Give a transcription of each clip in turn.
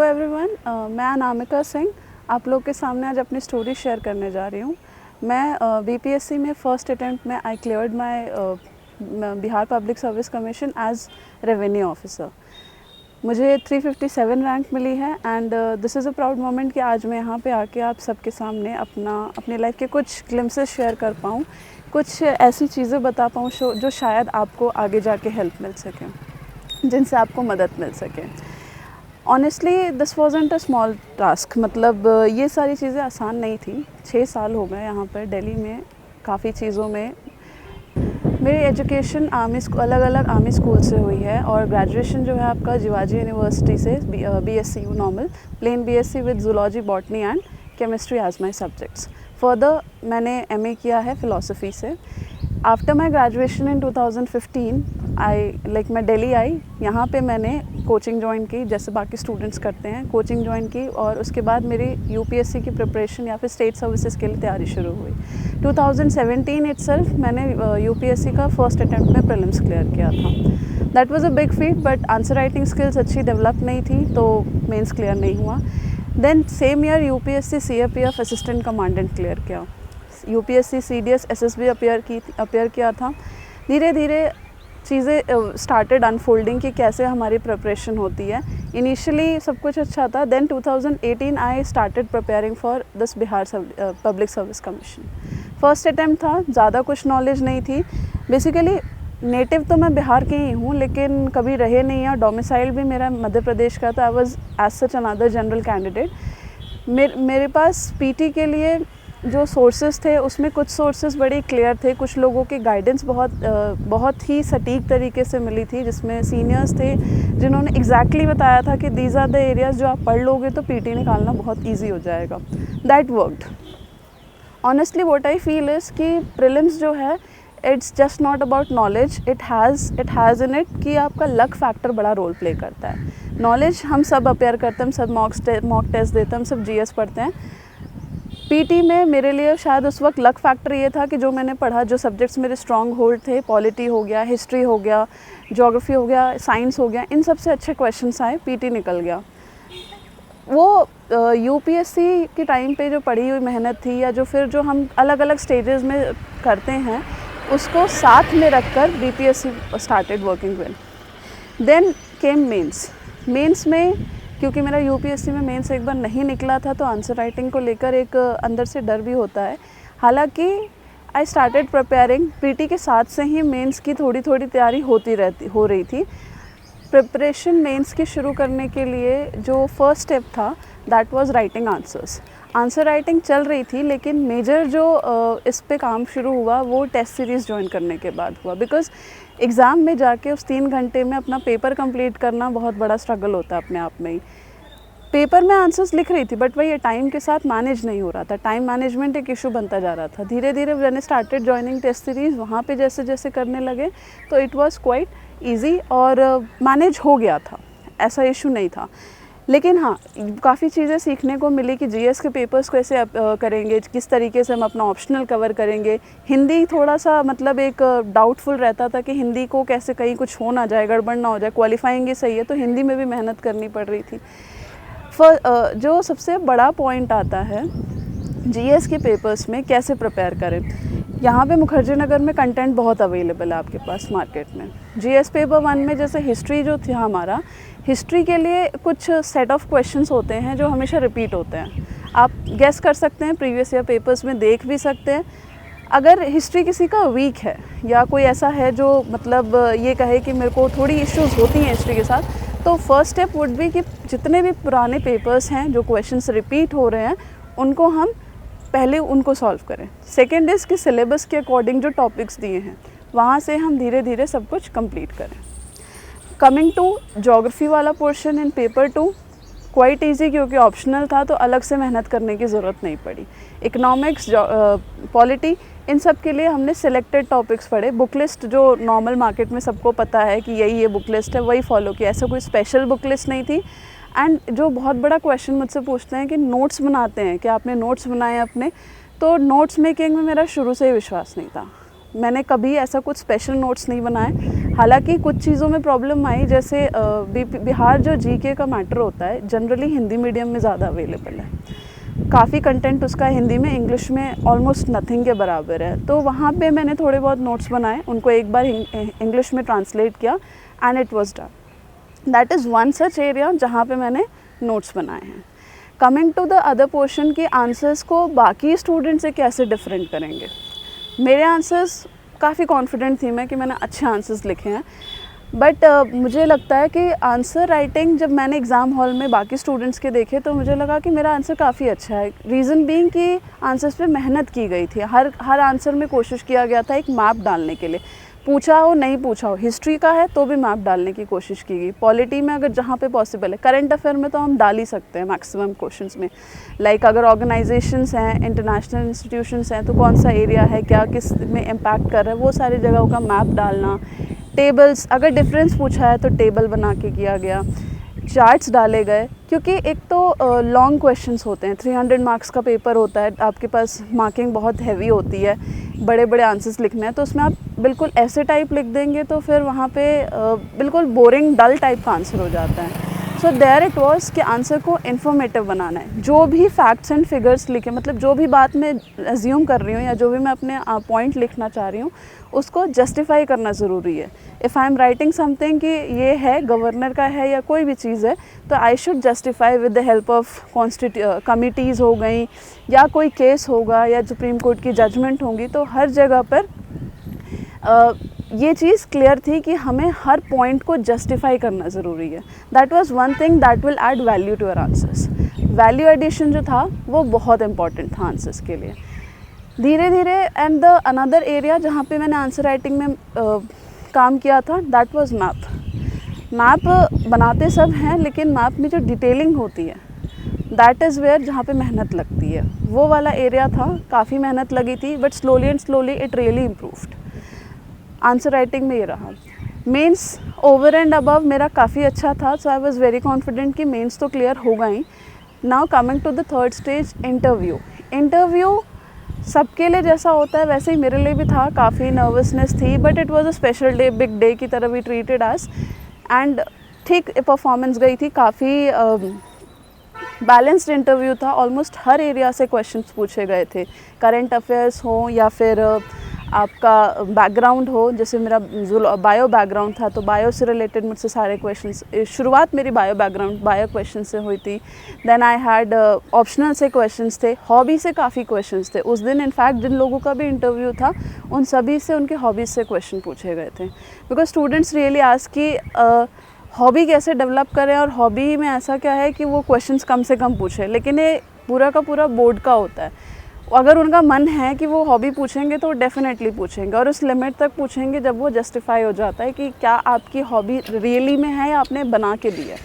Hello everyone, मैं अनामिका सिंह आप लोग के सामने आज अपनी स्टोरी शेयर करने जा रही हूँ। मैं बीपीएससी में फ़र्स्ट अटैम्प्ट में I cleared my Bihar public service commission as revenue officer. मुझे 357 रैंक मिली है and this is a proud moment कि आज मैं यहाँ पे आके आप सबके सामने अपनी लाइफ के कुछ ग्लिम्सेस शेयर कर पाऊँ, कुछ ऐसी चीज़ें बता पाऊँ जो शायद आपको आगे जाके हेल्प मिल सके, जिनसे आपको मदद मिल सके। Honestly this wasn't a small task, मतलब ये सारी चीज़ें आसान नहीं थी। 6 साल हो गए यहाँ पर दिल्ली में। काफ़ी चीज़ों में मेरी एजुकेशन अलग अलग आर्मी स्कूल से हुई है और ग्रेजुएशन जो है आपका जिवाजी यूनिवर्सिटी से BScu normal plain BSc with zoology botany and chemistry as my subjects. Further मैंने MA किया है फ़िलासफ़ी से। आफ्टर माई ग्रेजुएशन इन 2015 मैं दिल्ली आई। यहाँ पे मैंने कोचिंग ज्वाइन की, जैसे बाकी स्टूडेंट्स करते हैं, कोचिंग ज्वाइन की और उसके बाद मेरी UPSC की प्रिपरेशन या फिर स्टेट सर्विसेज के लिए तैयारी शुरू हुई। 2017 इटसेल्फ मैंने UPSC का फर्स्ट अटैम्प्ट में प्रीलिम्स क्लियर किया था। That was a big feat, but answer writing skills अच्छी डेवलप नहीं थी तो मेंस क्लियर नहीं हुआ। Then same year UPSC CAPF assistant commandant clear किया। UPSC CDS SSB अपेयर किया था। धीरे धीरे चीज़ें स्टार्टेड अनफोल्डिंग कि कैसे हमारी प्रिपरेशन होती है। इनिशियली सब कुछ अच्छा था। Then 2018 I started preparing for this Bihar public service commission. First attempt था, ज़्यादा कुछ नॉलेज नहीं थी। बेसिकली नेटिव तो मैं बिहार की ही हूँ, लेकिन कभी रहे नहीं है। डोमिसाइल भी मेरा मध्य प्रदेश का था। I was as such another general candidate. मेरे पास PT के लिए जो सोर्सेज थे उसमें कुछ सोर्सेज बड़ी क्लियर थे, कुछ लोगों की गाइडेंस बहुत ही सटीक तरीके से मिली थी, जिसमें सीनियर्स थे जिन्होंने एग्जैक्टली बताया था कि दीज आर द एरियाज़ जो आप पढ़ लोगे तो PT निकालना बहुत ईजी हो जाएगा। That worked. Honestly what I feel is कि प्रीलिम्स जो है it's just not about knowledge, it has in it कि आपका लक फैक्टर बड़ा रोल प्ले करता है। नॉलेज हम सब अपेयर करते हैं, हम सब मॉक टेस्ट देते हैं, हम सब GS पढ़ते हैं। PT में मेरे लिए शायद उस वक्त लक फैक्टर ये था कि जो मैंने पढ़ा, जो सब्जेक्ट्स मेरे स्ट्रॉन्ग होल्ड थे, पॉलिटी हो गया, हिस्ट्री हो गया, ज्योग्राफी हो गया, साइंस हो गया, इन सबसे अच्छे क्वेश्चंस आए, PT निकल गया। वो UPSC के टाइम पे जो पढ़ी हुई मेहनत थी या जो फिर जो हम अलग अलग स्टेजेस में करते हैं उसको साथ में रख कर BPSC started working well. Then came mains में, क्योंकि मेरा UPSC में मेंस एक बार नहीं निकला था तो आंसर राइटिंग को लेकर एक अंदर से डर भी होता है। हालांकि आई स्टार्टेड प्रिपेयरिंग, PT के साथ से ही मेंस की थोड़ी थोड़ी तैयारी हो रही थी। प्रिपरेशन मेंस की शुरू करने के लिए जो फर्स्ट स्टेप था that was writing answers. Answer writing चल रही थी, लेकिन मेजर जो इस पे काम शुरू हुआ वो टेस्ट सीरीज़ ज्वाइन करने के बाद हुआ। बिकॉज़ एग्ज़ाम में जाके उस 3 घंटे में अपना पेपर कंप्लीट करना बहुत बड़ा स्ट्रगल होता है अपने आप में ही। पेपर में आंसर्स लिख रही थी, बट वही टाइम के साथ मैनेज नहीं हो रहा था। टाइम मैनेजमेंट एक इशू बनता जा रहा था। धीरे धीरे मैंने स्टार्टेड जॉइनिंग टेस्ट सीरीज़, वहाँ पे जैसे जैसे करने लगे तो इट वाज क्वाइट इजी और मैनेज हो गया था, ऐसा इशू नहीं था। लेकिन हाँ, काफ़ी चीज़ें सीखने को मिली कि GS के पेपर्स कैसे करेंगे, किस तरीके से हम अपना ऑप्शनल कवर करेंगे। हिंदी थोड़ा सा मतलब एक डाउटफुल रहता था कि हिंदी को कैसे कहीं कुछ हो ना जाए, गड़बड़ ना हो जाए। क्वालिफाइंग ही सही है तो हिंदी में भी मेहनत करनी पड़ रही थी। जो सबसे बड़ा पॉइंट आता है GS के पेपर्स में कैसे प्रिपेयर करें। यहाँ पे मुखर्जी नगर में कंटेंट बहुत अवेलेबल है आपके पास मार्केट में। GS पेपर 1 में जैसे हिस्ट्री जो थी हमारा, हिस्ट्री के लिए कुछ सेट ऑफ क्वेश्चंस होते हैं जो हमेशा रिपीट होते हैं। आप गेस कर सकते हैं, प्रीवियस ईयर पेपर्स में देख भी सकते हैं। अगर हिस्ट्री किसी का वीक है या कोई ऐसा है जो मतलब ये कहे कि मेरे को थोड़ी इश्यूज़ होती हैं हिस्ट्री के साथ, तो फर्स्ट स्टेप वुड बी कि जितने भी पुराने पेपर्स हैं जो क्वेश्चंस रिपीट हो रहे हैं उनको हम पहले उनको सॉल्व करें। सेकेंड इज़ कि सिलेबस के अकॉर्डिंग जो टॉपिक्स दिए हैं वहाँ से हम धीरे धीरे सब कुछ कंप्लीट करें। कमिंग टू ज्योग्राफी वाला पोर्शन इन पेपर 2, क्वाइट ईजी क्योंकि ऑप्शनल था तो अलग से मेहनत करने की ज़रूरत नहीं पड़ी। इकोनॉमिक्स, पॉलिटी, इन सब के लिए हमने सिलेक्टेड टॉपिक्स पढ़े। बुक लिस्ट जो नॉर्मल मार्केट में सबको पता है कि यही ये बुक लिस्ट है, वही फॉलो किया। ऐसा कोई स्पेशल बुक लिस्ट नहीं थी। एंड जो बहुत बड़ा क्वेश्चन मुझसे पूछते हैं कि नोट्स बनाते हैं, कि आपने नोट्स बनाए अपने, तो नोट्स मेकिंग में मेरा शुरू से ही विश्वास नहीं था। मैंने कभी ऐसा कुछ स्पेशल नोट्स नहीं बनाए। हालांकि कुछ चीज़ों में प्रॉब्लम आई, जैसे बिहार जो जीके का मैटर होता है जनरली हिंदी मीडियम में ज़्यादा अवेलेबल है, काफ़ी कंटेंट उसका हिंदी में, इंग्लिश में ऑलमोस्ट नथिंग के बराबर है। तो वहाँ पे मैंने थोड़े बहुत नोट्स बनाए, उनको एक बार इंग्लिश में ट्रांसलेट किया and it was done. That is one such area जहाँ पे मैंने नोट्स बनाए हैं। Coming to the other portion के आंसर्स को बाकी स्टूडेंट से कैसे डिफरेंट करेंगे। मेरे आंसर्स काफ़ी कॉन्फिडेंट थी मैं कि मैंने अच्छे आंसर्स लिखे हैं, बट मुझे लगता है कि आंसर राइटिंग जब मैंने एग्ज़ाम हॉल में बाकी स्टूडेंट्स के देखे तो मुझे लगा कि मेरा आंसर काफ़ी अच्छा है। रीज़न बीइंग कि आंसर्स पे मेहनत की गई थी, हर आंसर में कोशिश किया गया था एक मैप डालने के लिए, पूछा हो नहीं पूछा हो, हिस्ट्री का है तो भी मैप डालने की कोशिश की गई, पॉलिटी में अगर जहाँ पे पॉसिबल है, करंट अफेयर में तो हम डाल ही सकते हैं मैक्सिमम क्वेश्चंस में, लाइक अगर ऑर्गेनाइजेशंस हैं, इंटरनेशनल इंस्टीट्यूशंस हैं तो कौन सा एरिया है, क्या किस में इम्पैक्ट कर रहा है, वो सारी जगहों का मैप डालना, टेबल्स अगर डिफरेंस पूछा है तो टेबल बना के किया गया, चार्ट्स डाले गए, क्योंकि एक तो लॉन्ग क्वेश्चंस होते हैं, 300 मार्क्स का पेपर होता है, आपके पास मार्किंग बहुत हैवी होती है, बड़े बड़े आंसर्स लिखने हैं, तो उसमें आप बिल्कुल ऐसे टाइप लिख देंगे तो फिर वहाँ पे बिल्कुल बोरिंग डल टाइप का आंसर हो जाता है। सो देयर इट वाज कि आंसर को इन्फॉर्मेटिव बनाना है, जो भी फैक्ट्स एंड फिगर्स लिखे, मतलब जो भी बात मैं एज्यूम कर रही हूँ या जो भी मैं अपने पॉइंट लिखना चाह रही हूँ उसको जस्टिफाई करना ज़रूरी है। If I am writing something कि ये है गवर्नर का है या कोई भी चीज़ है तो I should justify with the help of committees हो गई या कोई केस होगा या सुप्रीम कोर्ट की जजमेंट होंगी, तो हर जगह पर ये चीज़ क्लियर थी कि हमें हर पॉइंट को जस्टिफाई करना ज़रूरी है। That was one thing that will add value to your answers. Value addition जो था वो बहुत इंपॉर्टेंट था आंसर्स के लिए। धीरे धीरे एंड द अनदर एरिया जहाँ पे मैंने आंसर राइटिंग में काम किया था दैट वाज मैप। मैप बनाते सब हैं लेकिन मैप में जो डिटेलिंग होती है दैट इज़ वेयर जहाँ पे मेहनत लगती है, वो वाला एरिया था, काफ़ी मेहनत लगी थी, but slowly and slowly it really improved. Answer writing में ये रहा। मेंस ओवर एंड अबव मेरा काफ़ी अच्छा था, so I was very confident कि मेंस तो क्लियर होगा ही। Now coming to the third stage, interview. Interview सबके लिए जैसा होता है वैसे ही मेरे लिए भी था, काफ़ी नर्वसनेस थी, but it was a special day, big day की तरह भी ट्रीटेड एज, एंड ठीक परफॉर्मेंस गई थी, काफ़ी बैलेंस्ड इंटरव्यू था। ऑलमोस्ट हर एरिया से क्वेश्चंस पूछे गए थे, करंट अफेयर्स हो या फिर आपका बैकग्राउंड हो, जैसे मेरा बायो बैकग्राउंड था तो बायो से रिलेटेड मुझसे सारे क्वेश्चंस, शुरुआत मेरी बायो क्वेश्चन से हुई थी। देन आई हैड ऑप्शनल से क्वेश्चंस थे, हॉबी से काफ़ी क्वेश्चंस थे। उस दिन इनफैक्ट जिन लोगों का भी इंटरव्यू था उन सभी से उनके हॉबीज़ से क्वेश्चन पूछे गए थे, बिकॉज स्टूडेंट्स रियली आस्क कि हॉबी कैसे डेवलप करें, और हॉबी में ऐसा क्या है कि वो क्वेश्चंस कम से कम पूछे, लेकिन ये पूरा का पूरा बोर्ड का होता है। अगर उनका मन है कि वो हॉबी पूछेंगे तो डेफिनेटली पूछेंगे, और उस लिमिट तक पूछेंगे जब वो जस्टिफाई हो जाता है कि क्या आपकी हॉबी रियली में है या आपने बना के दी है।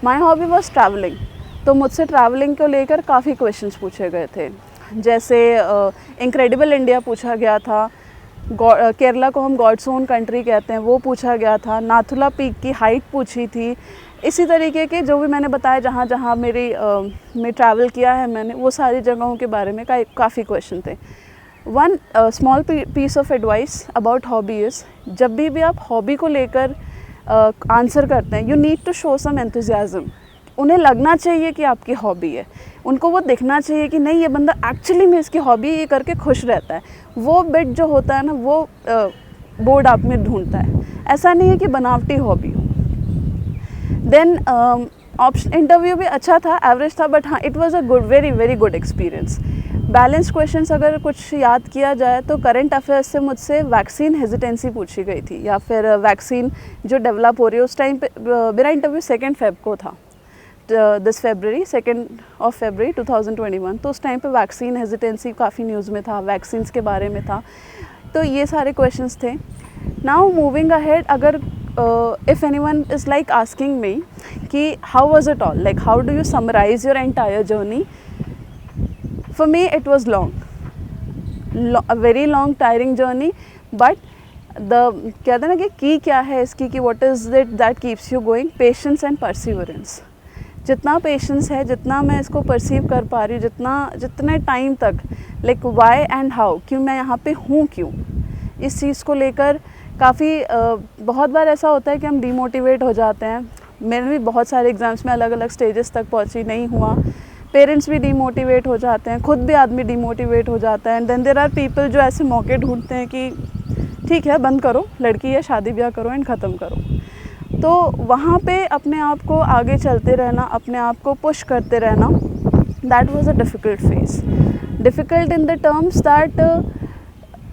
माई हॉबी वॉज ट्रैवलिंग, तो मुझसे ट्रैवलिंग को लेकर काफ़ी क्वेश्चंस पूछे गए थे, जैसे इनक्रेडिबल इंडिया पूछा गया था, केरला को हम गॉड्स ओन कंट्री कहते हैं वो पूछा गया था, नाथुला पीक की हाइट पूछी थी। इसी तरीके के जो भी मैंने बताया जहाँ जहाँ मैं ट्रैवल किया है मैंने, वो सारी जगहों के बारे में काफ़ी क्वेश्चन थे। One small piece of advice about hobby is, जब भी आप हॉबी को लेकर आंसर करते हैं, you need to show some enthusiasm. उन्हें लगना चाहिए कि आपकी हॉबी है, उनको वो देखना चाहिए कि नहीं ये बंदा एक्चुअली में इसकी हॉबी ये करके खुश रहता है। वो बिट जो होता है ना वो बोर्ड आप में ढूंढता है, ऐसा नहीं है कि बनावटी हॉबी हो। देन ऑप्शन इंटरव्यू भी अच्छा था, एवरेज था, बट हाँ it was a good, very very good experience. Balance questions अगर कुछ याद किया जाए तो करंट अफेयर्स से मुझसे वैक्सीन हेजिटेंसी पूछी गई थी, या फिर वैक्सीन जो डेवलप हो रही है। उस टाइम पे मेरा इंटरव्यू 2 फेब को था, दिस फरवरी 2 फरवरी 2021, तो उस टाइम पे वैक्सीन हेजिटेंसी काफ़ी न्यूज़ में था, वैक्सीन्स के बारे में था, तो ये सारे क्वेश्चंस थे। नाउ मूविंग अहेड, अगर if anyone is like asking me कि how was it all, like how do you summarize your entire journey, for me it was a very long tiring journey, but the कहते हैं ना कि की क्या है इसकी, कि what is it that keeps you going, patience and perseverance। जितना पेशेंस है, जितना मैं इसको परसीव कर पा रही हूँ, जितने टाइम तक, लाइक वाई एंड हाउ, क्यों मैं यहाँ पे हूँ, क्यों इस चीज़ को लेकर काफ़ी बहुत बार ऐसा होता है कि हम डीमोटिवेट हो जाते हैं। मैंने भी बहुत सारे एग्ज़ाम्स में अलग अलग स्टेजेस तक पहुंची, नहीं हुआ, पेरेंट्स भी डीमोटिवेट हो जाते हैं, खुद भी आदमी डीमोटिवेट हो जाता है। And then there are people जो ऐसे मौके ढूंढते हैं कि ठीक है बंद करो, लड़की है, शादी ब्याह करो एंड ख़त्म करो। तो वहाँ पे अपने आप को आगे चलते रहना, अपने आप को पुश करते रहना, that was a difficult phase. Difficult in the terms that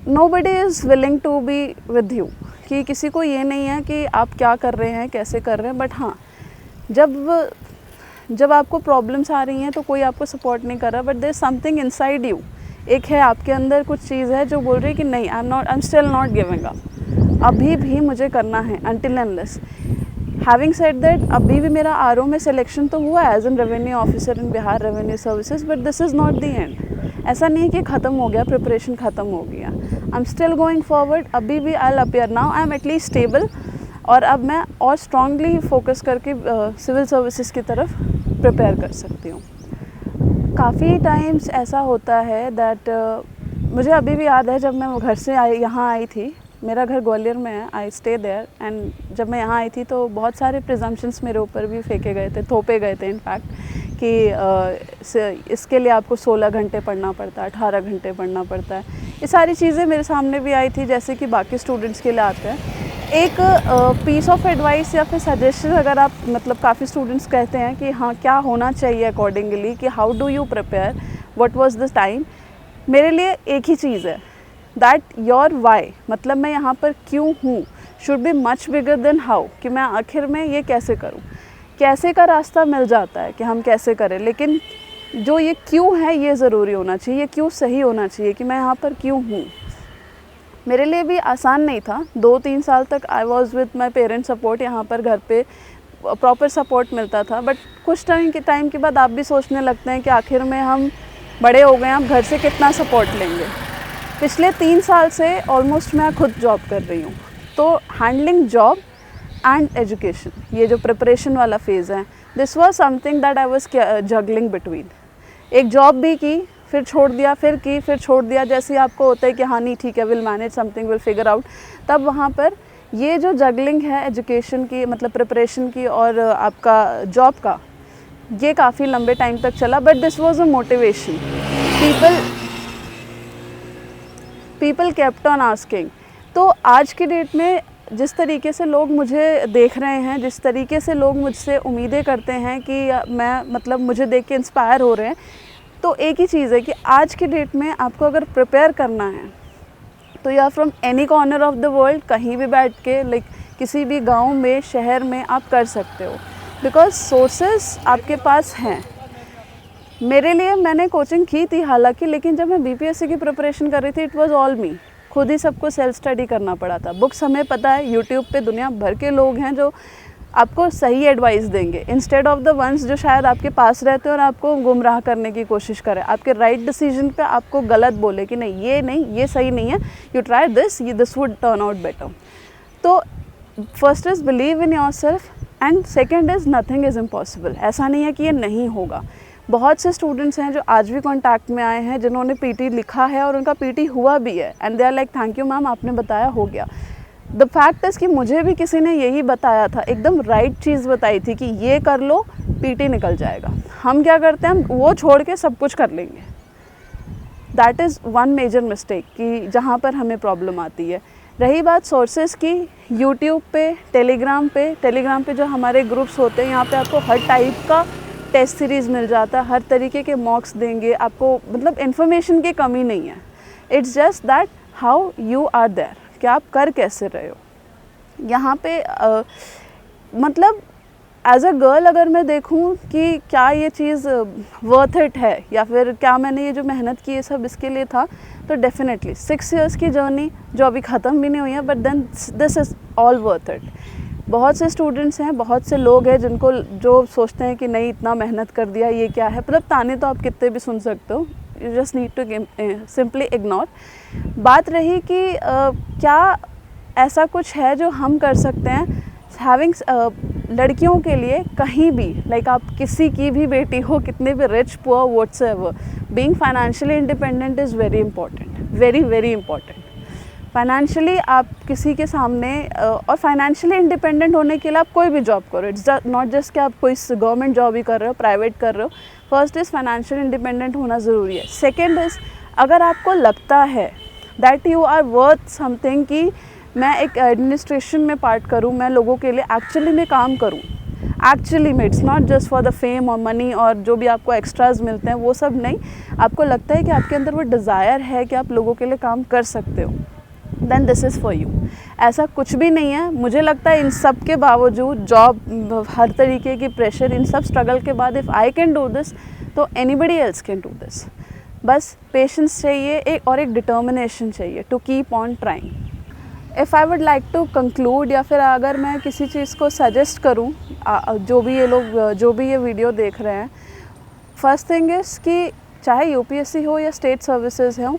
nobody is willing to be with you, कि किसी को ये नहीं है कि आप क्या कर रहे हैं, कैसे कर रहे हैं। बट हाँ, जब आपको प्रॉब्लम्स आ रही हैं तो कोई आपको सपोर्ट नहीं कर रहा, but there is something inside you, एक है आपके अंदर कुछ चीज़ है जो बोल रही है कि नहीं, I am still not giving up, अभी भी मुझे करना है until unless. Having said that, अभी भी मेरा आरओ में सिलेक्शन तो हुआ as an revenue officer in Bihar revenue services, but this is not the end. ऐसा नहीं है कि ख़त्म हो गया, प्रिपरेशन ख़त्म हो गया। आई एम स्टिल गोइंग फॉरवर्ड, अभी भी I will appear, now I am at least stable, और अब मैं और स्ट्रांगली फोकस करके सिविल सर्विसेज की तरफ प्रिपेयर कर सकती हूँ। काफ़ी टाइम्स ऐसा होता है दैट मुझे अभी भी याद है, जब मैं घर से यहाँ आई थी, मेरा घर ग्वालियर में है, आई स्टे देयर, एंड जब मैं यहाँ आई थी तो बहुत सारे प्रिजम्पशंस मेरे ऊपर भी फेंके गए थे, थोपे गए थे इनफैक्ट, कि इसके लिए आपको 16 घंटे पढ़ना पड़ता है, 18 घंटे पढ़ना पड़ता है। ये सारी चीज़ें मेरे सामने भी आई थी, जैसे कि बाकी स्टूडेंट्स के लिए आते हैं। एक पीस ऑफ एडवाइस या फिर सजेशन, अगर आप मतलब काफ़ी स्टूडेंट्स कहते हैं कि हाँ क्या होना चाहिए अकॉर्डिंगली, कि how do you prepare, what was the time, मेरे लिए एक ही चीज़ है, दैट योर वाई, मतलब मैं यहाँ पर क्यों हूँ, should be much bigger than how, कि मैं आखिर में ये कैसे करूँ। कैसे का रास्ता मिल जाता है कि हम कैसे करें, लेकिन जो ये क्यों है ये ज़रूरी होना चाहिए, ये क्यों सही होना चाहिए कि मैं यहाँ पर क्यों हूँ। मेरे लिए भी आसान नहीं था, 2-3 साल तक I was with my parents support, यहाँ पर घर पे प्रॉपर सपोर्ट मिलता था। बट कुछ टाइम के बाद आप भी सोचने लगते हैं कि आखिर में हम बड़े हो गए, अब घर से कितना सपोर्ट लेंगे। पिछले 3 साल से ऑलमोस्ट मैं खुद जॉब कर रही हूँ, तो हैंडलिंग जॉब एंड एजुकेशन, ये जो प्रिपरेशन वाला फेज़ है, this was something that I was juggling between. एक जॉब भी की, फिर छोड़ दिया, फिर की, फिर छोड़ दिया, जैसे आपको होता है कि हाँ नहीं ठीक है, will manage something, will figure out. तब वहाँ पर ये जो जगलिंग है एजुकेशन की, मतलब प्रिपरेशन की और आपका जॉब का, ये काफ़ी लंबे टाइम तक चला। But this was a motivation, people kept on asking. तो आज की डेट में जिस तरीके से लोग मुझे देख रहे हैं, जिस तरीके से लोग मुझसे उम्मीदें करते हैं कि मैं मतलब मुझे देख के इंस्पायर हो रहे हैं, तो एक ही चीज़ है कि आज की डेट में आपको अगर प्रिपेयर करना है तो या from any corner of the world, कहीं भी बैठ के, लाइक किसी भी गांव में, शहर में आप कर सकते हो, बिकॉज सोर्सेस आपके पास हैं। मेरे लिए मैंने कोचिंग की थी हालांकि, लेकिन जब मैं बीपीएससी की प्रिपरेशन कर रही थी, इट वाज ऑल मी, खुद ही सबको सेल्फ स्टडी करना पड़ा था। बुक्स हमें पता है, यूट्यूब पे दुनिया भर के लोग हैं जो आपको सही एडवाइस देंगे, इंस्टेड ऑफ द वंस जो शायद आपके पास रहते हैं और आपको गुमराह करने की कोशिश करें, आपके राइट डिसीजन पे आपको गलत बोले कि नहीं, ये सही नहीं है, you try this would turn out better. तो first is believe in your self, and second is nothing is impossible. ऐसा नहीं है कि ये नहीं होगा। बहुत से स्टूडेंट्स हैं जो आज भी कॉन्टैक्ट में आए हैं, जिन्होंने पीटी लिखा है और उनका पीटी हुआ भी है, and they are like thank you ma'am, आपने बताया हो गया। द फैक्ट इज़ कि मुझे भी किसी ने यही बताया था, एकदम राइट चीज़ बताई थी कि ये कर लो, पीटी निकल जाएगा। हम क्या करते हैं, हम वो छोड़ के सब कुछ कर लेंगे। That is one major mistake कि जहाँ पर हमें प्रॉब्लम आती है। रही बात सोर्सेज की, यूट्यूब पे, टेलीग्राम पे जो हमारे ग्रुप्स होते हैं, यहाँ पे आपको हर टाइप का टेस्ट सीरीज़ मिल जाता है, हर तरीके के मॉक्स देंगे आपको, मतलब इन्फॉर्मेशन की कमी नहीं है। It's just that how you are there, कि आप कर कैसे रहे हो। यहाँ पे मतलब एज अ गर्ल अगर मैं देखूँ कि क्या ये चीज़ वर्थ इट है, या फिर क्या मैंने ये जो मेहनत की ये सब इसके लिए था, तो डेफिनेटली 6 इयर्स की जर्नी जो अभी ख़त्म भी नहीं हुई है, but then this is all worth it. बहुत से स्टूडेंट्स हैं, बहुत से लोग हैं जिनको जो सोचते हैं कि नहीं इतना मेहनत कर दिया, ये क्या है, मतलब ताने तो आप कितने भी सुन सकते हो, you just need to simply ignore. बात रही कि क्या ऐसा कुछ है जो हम कर सकते हैं हैविंग लड़कियों के लिए कहीं भी, लाइक आप किसी की भी बेटी हो, कितने भी rich poor whatsoever, being financially independent is very important, very very important. Financially आप किसी के सामने और फाइनेंशियली इंडिपेंडेंट होने के लिए आप कोई भी जॉब करो, इट्स नॉट जस्ट कि आप कोई गवर्नमेंट जॉब ही कर रहे हो, प्राइवेट कर रहे हो। फर्स्ट इज़ फाइनेंशियल इंडिपेंडेंट होना ज़रूरी है। सेकेंड इज़ अगर आपको लगता है that you are worth something कि मैं एक एडमिनिस्ट्रेशन में पार्ट करूँ, मैं लोगों के लिए एक्चुअली में काम करूँ, एक्चुअली में it's not just for the fame और मनी और जो भी आपको एक्स्ट्राज मिलते हैं वो सब नहीं, आपको लगता है कि आपके अंदर वो डिज़ायर है कि आप लोगों के लिए काम कर सकते हो, then this is for you. ऐसा कुछ भी नहीं है। मुझे लगता है इन सब के बावजूद जॉब, हर तरीके की प्रेशर, इन सब स्ट्रगल के बाद if I can do this तो anybody else can do this. बस पेशेंस चाहिए एक और एक डिटर्मिनेशन चाहिए to keep on trying. If I would like to conclude या फिर अगर मैं किसी चीज़ को सजेस्ट करूं, जो भी ये लोग जो भी ये वीडियो देख रहे हैं, फर्स्ट थिंग इज़ कि चाहे यूपीएससी हो या स्टेट सर्विसेज हो,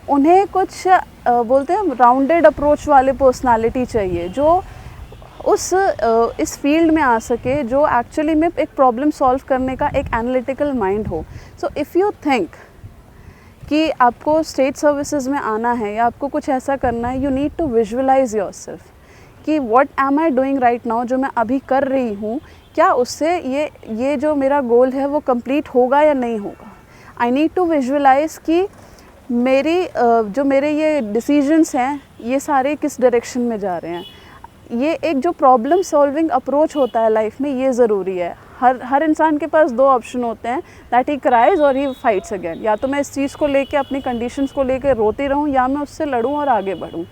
उन्हें कुछ बोलते हैं राउंडेड अप्रोच वाले पर्सनालिटी चाहिए जो इस फील्ड में आ सके, जो एक्चुअली में एक प्रॉब्लम सॉल्व करने का एक एनालिटिकल माइंड हो। सो इफ़ यू थिंक कि आपको स्टेट सर्विसेज में आना है या आपको कुछ ऐसा करना है, you need to visualise yourself कि what am I doing right now, जो मैं अभी कर रही हूँ, क्या उससे ये जो मेरा गोल है वो कंप्लीट होगा या नहीं होगा। आई नीड टू विजुअलाइज कि जो मेरे ये डिसीजंस हैं ये सारे किस डायरेक्शन में जा रहे हैं। ये एक जो प्रॉब्लम सॉल्विंग अप्रोच होता है लाइफ में, ये ज़रूरी है। हर इंसान के पास दो ऑप्शन होते हैं, दैट ही क्राइज और ही फाइट्स अगेन। या तो मैं इस चीज़ को लेके, अपनी कंडीशंस को लेके रोती रहूं, या मैं उससे लड़ूं और आगे बढ़ूं।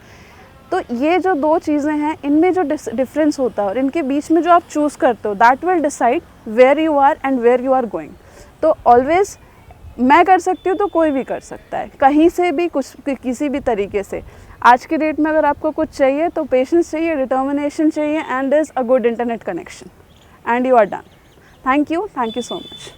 तो ये जो दो चीज़ें हैं, इनमें जो डिफरेंस होता है और इनके बीच में जो आप चूज़ करते हो, that will decide where you are and where you are going. तो ऑलवेज मैं कर सकती हूँ तो कोई भी कर सकता है, कहीं से भी, कुछ किसी भी तरीके से। आज की डेट में अगर आपको कुछ चाहिए तो पेशेंस चाहिए, डिटर्मिनेशन चाहिए, and is a good internet connection, and you are done. Thank you so much.